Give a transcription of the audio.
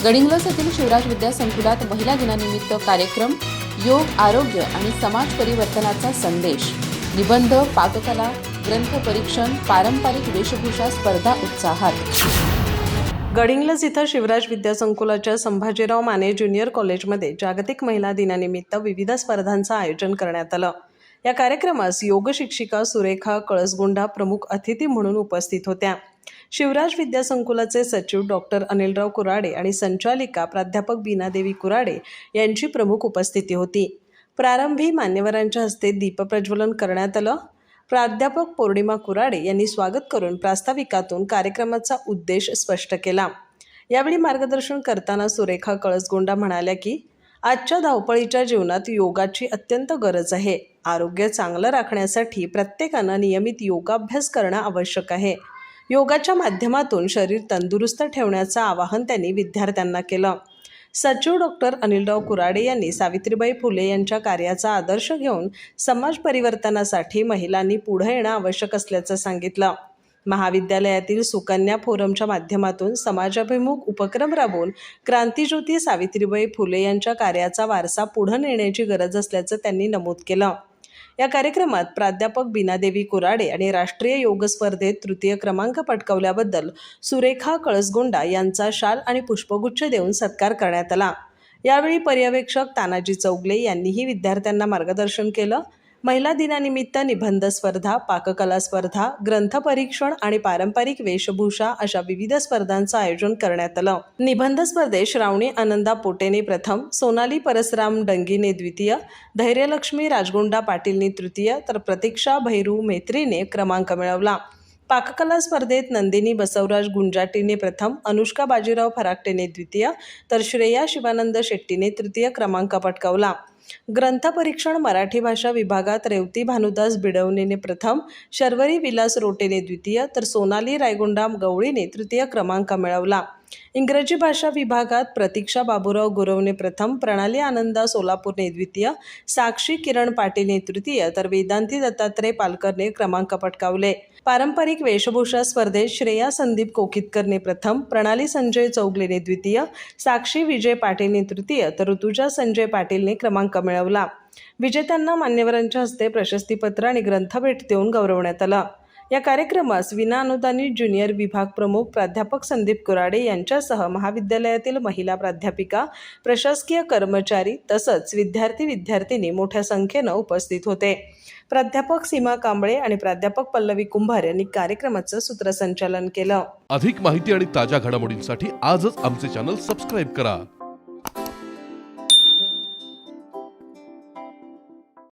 गडिंग्लज येथील शिवराज विद्या संकुलात महिला दिनानिमित्त कार्यक्रम, योग, आरोग्य आणि समाज परिवर्तनाचा संदेश, निबंध, पाककला, ग्रंथ परीक्षण, पारंपरिक वेशभूषा स्पर्धा उत्साहात। गडिंग्लज इथं शिवराज विद्या संकुलाच्या संभाजीराव माने ज्युनियर कॉलेजमध्ये जागतिक महिला दिनानिमित्त विविध स्पर्धांचं आयोजन करण्यात आलं। या कार्यक्रमास योग शिक्षिका सुरेखा कळसगुंडा प्रमुख अतिथी म्हणून उपस्थित होत्या। शिवराज विद्या संकुलाचे सचिव डॉक्टर अनिलराव कुराडे आणि संचालिका प्राध्यापक बीनादेवी कुराडे यांची प्रमुख उपस्थिती होती। प्रारंभी मान्यवरांच्या हस्ते दीपप्रज्वलन करण्यात आलं। प्राध्यापक पौर्णिमा कुराडे यांनी स्वागत करून प्रास्ताविकातून कार्यक्रमाचा उद्देश स्पष्ट केला। यावेळी मार्गदर्शन करताना सुरेखा कळसगुंडा म्हणाल्या की आजच्या धावपळीच्या जीवनात योगाची अत्यंत गरज आहे। आरोग्य चांगलं राखण्यासाठी प्रत्येकानं नियमित योगाभ्यास करणं आवश्यक आहे। योगाच्या माध्यमातून शरीर तंदुरुस्त ठेवण्याचं आवाहन त्यांनी विद्यार्थ्यांना केलं। सचिव डॉक्टर अनिलराव कुराडे यांनी सावित्रीबाई फुले यांच्या कार्याचा आदर्श घेऊन समाज परिवर्तनासाठी महिलांनी पुढे येणं आवश्यक असल्याचं सांगितलं। महाविद्यालयातील सुकन्या फोरमच्या माध्यमातून समाजाभिमुख उपक्रम राबवून क्रांतिज्योती सावित्रीबाई फुले यांच्या कार्याचा वारसा पुढे नेण्याची गरज असल्याचं त्यांनी नमूद केलं। या कार्यक्रमात प्राध्यापक बीनादेवी कुराडे आणि राष्ट्रीय योग स्पर्धेत तृतीय क्रमांक पटकावल्याबद्दल सुरेखा कळसगुंडा यांचा शाल आणि पुष्पगुच्छ देऊन सत्कार करण्यात आला। यावेळी पर्यवेक्षक तानाजी चौगले यांनीही विद्यार्थ्यांना मार्गदर्शन केलं। महिला दिनानिमित्त निबंध स्पर्धा, पाककला स्पर्धा, ग्रंथ परीक्षण आणि पारंपरिक वेशभूषा अशा विविध स्पर्धांचं आयोजन करण्यात आलं। निबंध स्पर्धेत श्रावणी आनंदा पोटेने प्रथम, सोनाली परसराम डंगीने द्वितीय, धैर्यलक्ष्मी राजगुंडा पाटीलने तृतीय तर प्रतीक्षा भैरू मेत्रीने क्रमांक मिळवला। पाककला स्पर्धेत नंदिनी बसवराज गुंजाटीने प्रथम, अनुष्का बाजीराव फराकटेने द्वितीय तर श्रेया शिवानंद शेट्टीने तृतीय क्रमांक पटकावला। ग्रंथ परीक्षण मराठी भाषा विभागात रेवती भानुदास बिडवणेने प्रथम, शर्वरी विलास रोटेने द्वितीय तर सोनाली रायगुंडा गवळीने तृतीय क्रमांक मिळवला। इंग्रजी भाषा विभागात प्रतीक्षा बाबूराव गुरवने प्रथम, प्रणाली आनंदा सोलापूरने द्वितीय, साक्षी किरण पाटीलने तृतीय तर वेदांती दत्तात्रय पालकरने क्रमांक पटकावले। पारंपरिक वेशभूषा स्पर्धेत श्रेया संदीप कोकितकरने प्रथम, प्रणाली संजय चौगलेने द्वितीय, साक्षी विजय पाटीलने तृतीय तर ऋतुजा संजय पाटीलने क्रमांक मिळवला। विजेत्यांना मान्यवरांच्या हस्ते प्रशस्तीपत्र आणि ग्रंथभेट देऊन गौरवण्यात आलं। या कार्यक्रमास विनाअनुदानित ज्युनियर विभाग प्रमुख प्राध्यापक संदीप कुराडे यांच्यासह महाविद्यालयातील महिला प्राध्यापिका, प्रशासकीय कर्मचारी तसंच विद्यार्थी-विद्यार्थिनी मोठ्या संख्येनं उपस्थित होते। प्राध्यापक सीमा कांबळे आणि प्राध्यापक पल्लवी कुंभार यांनी कार्यक्रमाचं सूत्रसंचालन केलं। अधिक माहिती आणि ताज्या घडामोडींसाठी आजच आमचे चॅनल सबस्क्राइब करा।